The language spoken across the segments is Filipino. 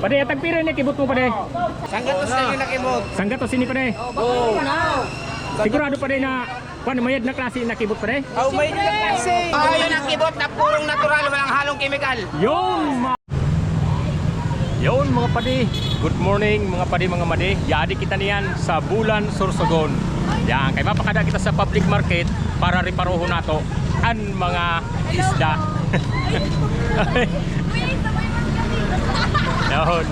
Pade, tagpira ni kibot mo pade. Sanggatos kayo nakibot. Sanggatos ini pade. Oo. Sigurado pade na mayad na klase na kibot pade. Oh, may klase. Ayun ang kibot na purong natural, walang halong chemical. Yun mga pade. Good morning mga pade mga made. Yadi kita niyan sa Bulan, Sorsogon. Yan, kay mapakada kita sa public market para riparoho nato ang mga isda. Yun.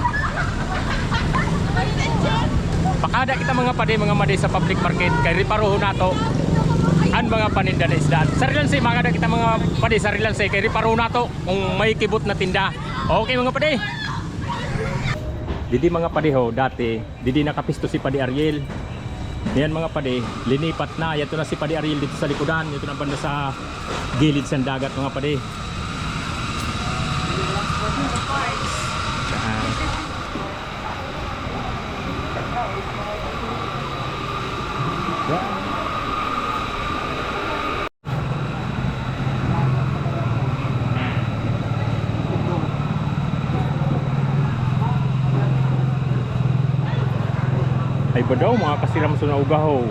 Pakada kita mga pade mga made sa public market kay riparoho nato ang mga paninda na isda. Sarilansi mga kita mga pade sarilansi kay riparoho nato kung may kibot na tinda. Okay mga pade. Didi mga padeho, dati didi nakapisto si Padi Ariel. Yan mga pade, linipat na. Yato na si Padi Ariel dito sa likudan. Yato na banda sa gilid sa dagat mga pade. Ay ba daw mga kasiram sa naugaho.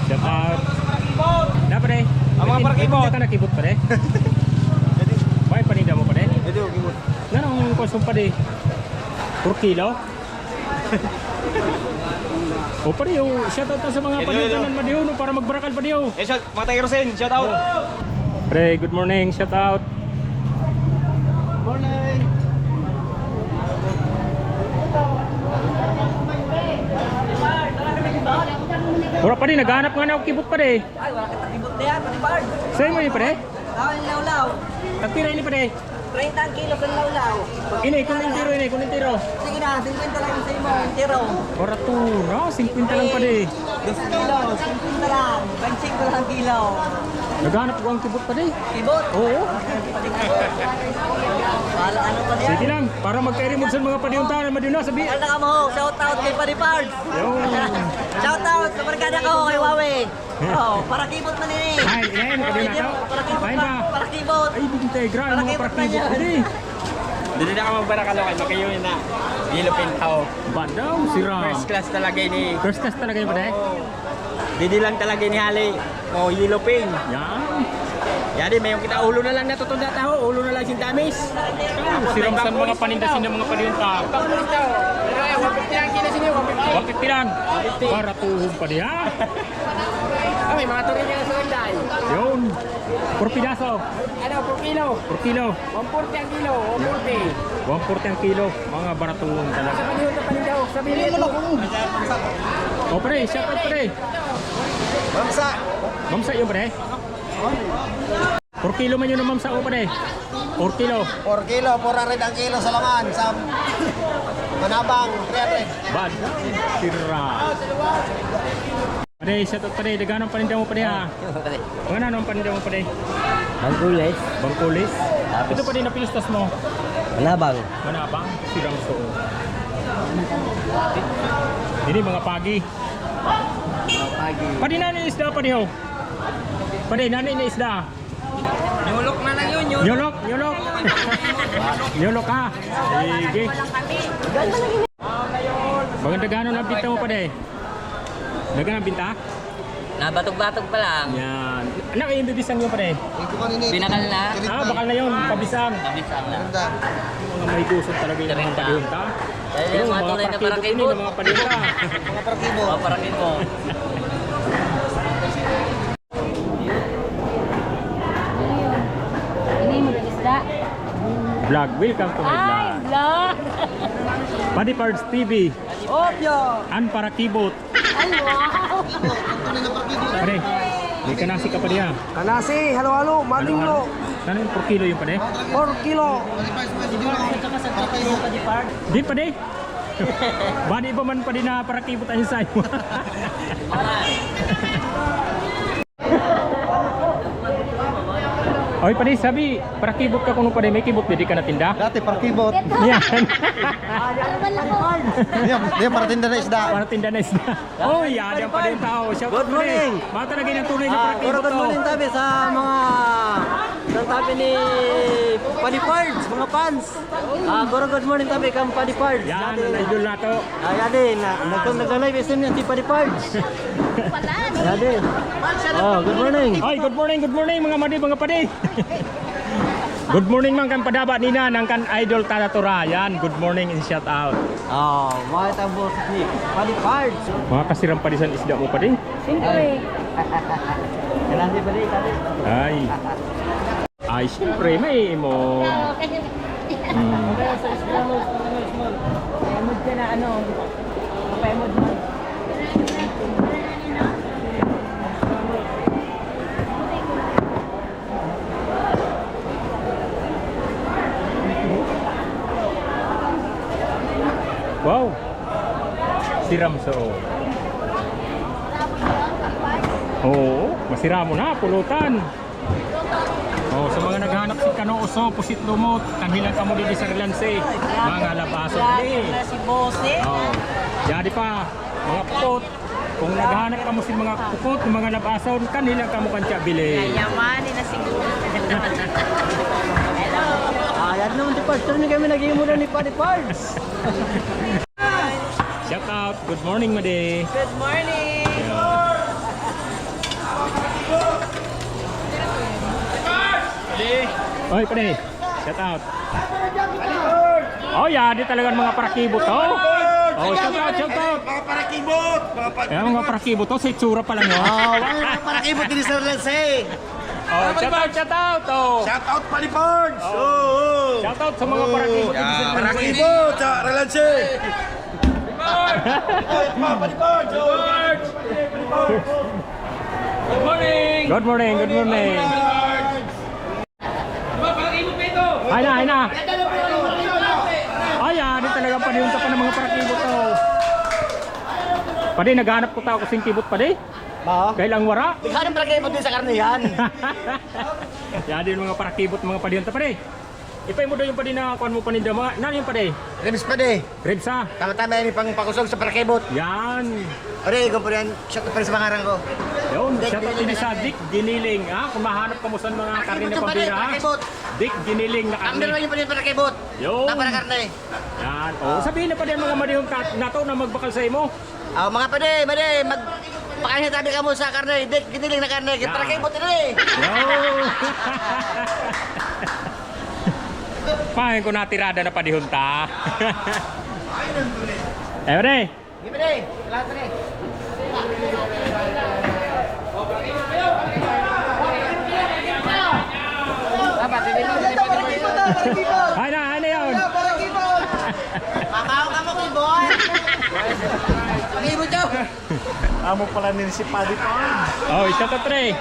Shout out. Dapat eh. Ang mga parakibot. Hindi ka nakibot pa rin. Bakit paninda mo pa rin? Ito, kibot. Nanong konsum pa rin? 4 kilo? O pa rin yung shout out sa mga panindanan madiho no, para magbarakal pa diyo. Eh, shout, mga tayo-Rosen, shout out. Pre, good morning, shout out. Morning. Pura pa rin, naghanap nga na ako kibot pa rin. Ay, wala ka takibot na yan, pati Bard. Sa'yo mo yun pa rin? Ako yung lawlaw. Tagpira ini pa rin. 30 ang kilo sa lawlaw. Ini, kunintiro ini, kunintiro. Sige na, 50 lang sa imo, tiro. Ora to, no? 50 lang pa rin. 2 kilo, 50 lang. 25 lang kilo. Naghanap ko ang kibot pa rin. Kibot? Oo. Wala ano pa yan. Sige lang, para magkairimod sa mga padiuntanan, maduna sabi. Ano ka mo, shout out kay Padi Bard. Yung... Shout out sa barkada ko kay Huawei. Oh, para kibot man ini. Ay, yan, kaduna to. Para kibot Ay pa, ba? para kibot. Ay, biging tayo, gra, ang mga prakibot pa rin. Dito na ka magbarakalo kay makayo na. Gilupin tao. Badaw, sira. First class talaga ini. First class talaga yun pa rin. Didi lang talaga ni Hali. Oh, yilupin. Yan. Yadi, may yung kita ulo na lang natutunda tao. Ulo na lang sintamis. Siram sa mga panindasin ng mga padiunta. Wapit lang kina sini, wapit. Bakit tilang? Para tuhong pa rin, ha? Ah, may mga turin niya sa sunday. Yun. Per pidaso. Ano, per kilo. Per kilo. 140 ang kilo, 140. 140 ang kilo. Mga baratuhong talaga. Sabihin ka pa rin daw, sabihin mo lang. O pre, shout out pre. Bangsa. Mamsa yun pre. 4 kilo man yun ang mamsa o pre. 4 kilo. 4 kilo, 400 ang kilo sa laman. Sa Manabang, 300. Bad. Sira. Pre, shout out pre. Daganong paninda mo pre ha. Mga nanong paninda mo pre. Bangkules, Bangkulis. Ito pa din na pilustas mo. Manabang. Manabang. Sirang so. Ini mga pagi. Padi na ni isda pa diho. Padi na ni isda. Nyulok na lang yun, yun. Nyolok, nyolok. Nyolok ha. Sige. Maganda gano'n ang binta mo pa de? Dagan ang binta? Nabatog-batog pa lang. Yan. Anak, yung bibisang nyo pa de? Binakal na. Ah, bakal na yun. Pabisang. Kabisang na. Mga may gusot talaga yung mga padihunta. Ayun, Yung mga tunay na parakibot yun, yung mga padihunta. Mga partibo. O, parakin mo. Ini mo isda. Vlog. Welcome to my Ay, vlog. vlog. Padi Parts TV. Opyo! An para kibot. Ay, wow. Pare, may kanasi ka pa diya. Kanasi, halo-halo, matinglo. Ano yung 4 kilo yung pade? 4 kilo. Di pa de? Bani ba man pa din na para kibot ang sayo? Oy, pare, sabi, para kibot ka kung pare, may kibot, hindi ka natinda. Dati parkibot. Yan. Yan para tinda na isda. Para tinda na isda. Oh, yan, yan pa din tao. Shout out Good morning. Mga talaga yung tunay na para Puro kibot good to. morning tabi sa mga tabi ni Paddy Pards, mga fans. Puro good morning tabi kang Paddy Pards. Yan, idol na to. Yan din, nag-live SM niya si Paddy Pards. Yan din. Oh, good morning. Oy, good morning mga madi, mga padi. Good morning man kan padaba nina nang kan idol Tanatura. Yan, good morning and shout out. Oh, mga tabo si Paddy Pards. Mga kasirang padisan isda mo padi. Siyempre. Kailan si Paddy tabi? Ay, siyempre may mo. Paemod ka na ano? Paemod mo. Wow. Siram so. Oo, masira mo na pulutan. Oh, sa mga naghanap si Kano Uso, Pusit Lumot, kanhilang kamo di sa Relanse, mga labaso ni. Si Bosse. Oh. Jadi pa, mga pupot. Kung naghanap kamo si mga pupot, mga labason, kanhilang kamo kantya bili. Yamanin na siguro. Yan naman si Pastor ni kami naging muna ni Paddy Pards. Shout out, good morning Made. Good morning. Oy, pare. Shout out. Oh, yeah, di talagang mga parakibot to. Oh, shout out. Mga parakibot! Mga parakibot to, sa itsura pa lang yun. Wala parakibot din sa Lance. Oh, shout out. Oh. Shout out Palipords! Shout out sa mga parakibot. Parakibot sa Relanse! Palipords! Good morning. Ay na. Ay, di talagang paniyunta pa ng mga parakibot to. Padi, naghanap ko tao kasing kibot padi. Ba? Kailang wara. Tighanap parakibot din sa karnihan. Yan din mga parakibot, mga padiyunta padi. Ipay mo daw yung padi na kuhan mo paninda. Nano yung padi? Ribs pa di. Ribsa. Tama-tama yan pang pakusog sa parakibot. Yan. Ore, ikaw po yan. Shot pa rin sa pangarang ko. Yun, shout out din sa Dick Giniling. Ha? Kung mahanap ka mo sa mga karne na pambira. Ha? Dick Giniling na Ang dalawa karne. yung pa rin parakibot. Yun. Tapa na karne. Yan. Oh, sabihin na pa din mga madiyong na to na magbakal sa imo. Mga pade, pakain tabi ka mo sa karne. Dik, giniling na karne. Yeah. Parakibot din eh. Yo! Pahin ko natirada na padihunta. Bre. Gimana eh? Lahat na eh. Hay na yun. Makaw ka mo, boy. Pakibot daw. Amo pala ni si Paddy Pards. Oh, isa to tre.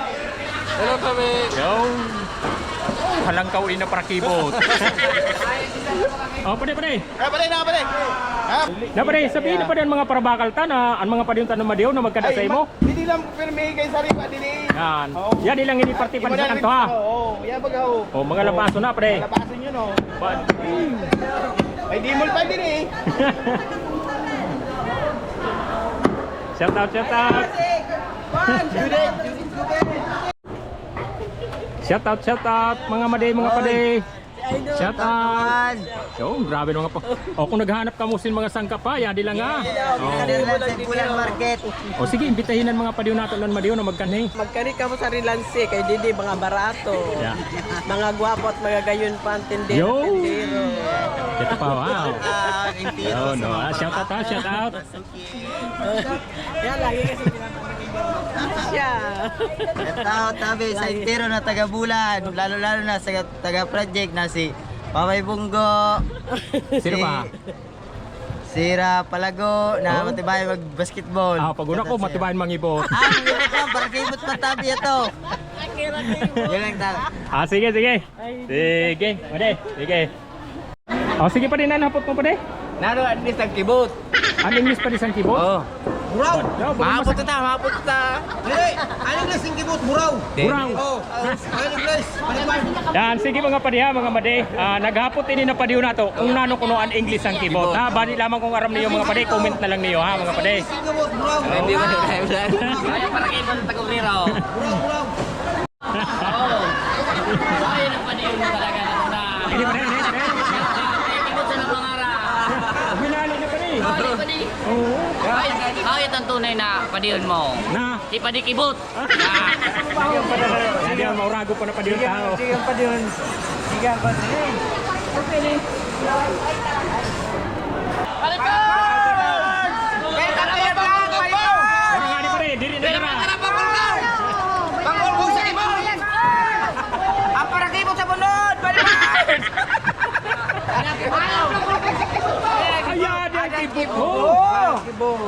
Hello kami. Yo. Halang kauin na para kibot. Oh, pare. Pare. Na pare, sabihin na pa din mga parabakal ta na ang mga padiyunta na madiyaw na magkada sa imo. Hindi lang pirmi kay Sari pa dili. Yan. Yan ilang ini party pa sa kanto ha. Oo, yan bagaw. Oh, mga labaso na pare. Labasan yun oh. Ba- May dimol pa din eh. Shout out. Shout out mga madi, mga pade. Shout out. Yo, grabe mga po. O kung naghanap ka mo sin mga sangkap pa, ya di lang ha. Pulang market. O sige, imbitahin ang mga padiw nato nan madiw na magkanhi. Magkani ka mo sa Relanse kay Didi mga barato. Yeah. Mga gwapo at mga gayon pa ang tindero. Yo! tindero. Ito pa, wow. Yo, no. Shout out. Yan lagi kasi siya. Tao tabi sa intero na taga-bulan, lalo-lalo na sa taga-project na si Mamay Bunggo. Sino pa? Sira Palago na matibay mag-basketball. Ah, pag una ko matibayan mangibot. Mangibot lang, para kibot pa tabi ito. Yun lang tao. Ah, sige. Made, sige. O, sige pa din, nanapot mo pa din. Naro at least ang kibot. Ang English pa din sa keyboard? Oh. Muraw. Mahapot ta. Dili, anong lasing kibot? Muraw. Burang. Oh, anong place? Palipan. Yan, sige mga padi ha, mga madi. Naghapot ini na padiyo na to. Kung nano kuno ang English ang kibot. Ha, bali lamang kung aram niyo mga padi, comment na lang niyo ha, mga padi. Hindi ba Ay, para kayo ng tagubrero. Ay, nagpadiyon mo talaga na. Hindi pa rin. Kibot sa namangara. Binali na padi. Ay, padi. Oo. Ay, ito ang tunay na padiyon mo. Na. Di padi kibot. Hindi ang maurago pa na padiyo tao. Sigang pa din. Sigang pa din. Ano nga di pa rin, diri na na. Pangulbog sa ibon! Ang parakibot sa bunod! Balikan! Ayan, yan kibot mo.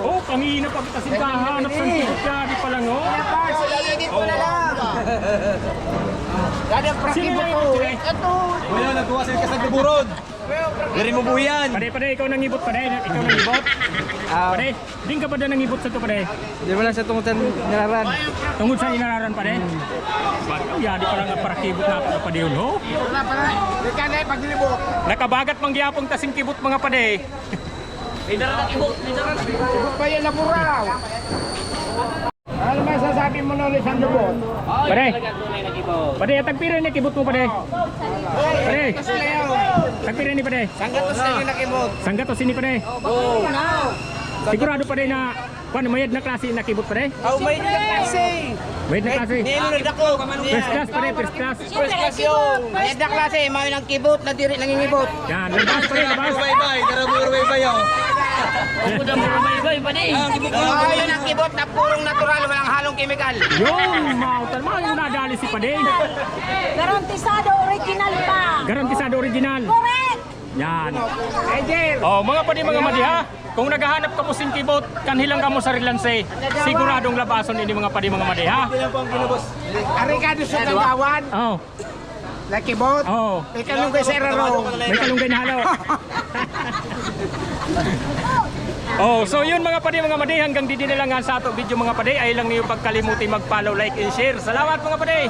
Oh, pangina pa kita simbahan. Hanap sa kibot ka, di pa lang oh. Iigit mo na lang! Gada ang Sino parakibot na ko! ibot sila? Ito! Wala, nagkuha sila ka sa gaburod. Dari mo buyan. Pade, ikaw nang ibot pade. Ikaw nang ibot. Pade, din ka pa na nang ibot sa to pade. Di ba lang sa tungutan nilaran? Tungod sa inararan pade. Ya, di pa lang ang parakibot na ako pade yun ho. Wala pa na! Di ka na paglibot! Nakabagat mangyapong tasing kibot mga pade. Lidara na kibot! Lidara na kibot! Kibot pa yan na buraw! Ano masasabi mo na ulit sa lubot? Pade, Tunay na kibot! pade, tagpira ni kibot mo pade. Pade, tagpira ni pade. Sanggatos kayo na kibot! Sanggato sini pade. Sigurado pade na mayad na klase na kibot pade. Oh, may klase. Mayad na klase. Nilunod ako. First class pade, first class. First class yung. Mayad na klase, may ng kibot na diri nangingibot. Yan, labas pade, labas. Bye-bye. Tara mo bye-bye yun. Pupuda mo rumay-bay pa di. Yun ang kibot na purong natural, walang halong kemikal. Yung mautan, mga yung nadali si pade. Garantisado original pa. Garantisado original. Correct. Yan. Oh, mga padi mga madi ha. Kung naghahanap ka mo sing kibot, kanhilang ka mo sa rilanse. Siguradong labason ini mga padi mga madi ha. Arigado sa kagawan, Oh. na kibot. Oh. Ikanong kay Serraro. May kalunggay na halo. Oh, so yun mga padi mga madi, hanggang didi na lang nga sa ato video mga padi. Ay lang niyo pagkalimuti mag-follow, like and share. Salamat mga padi.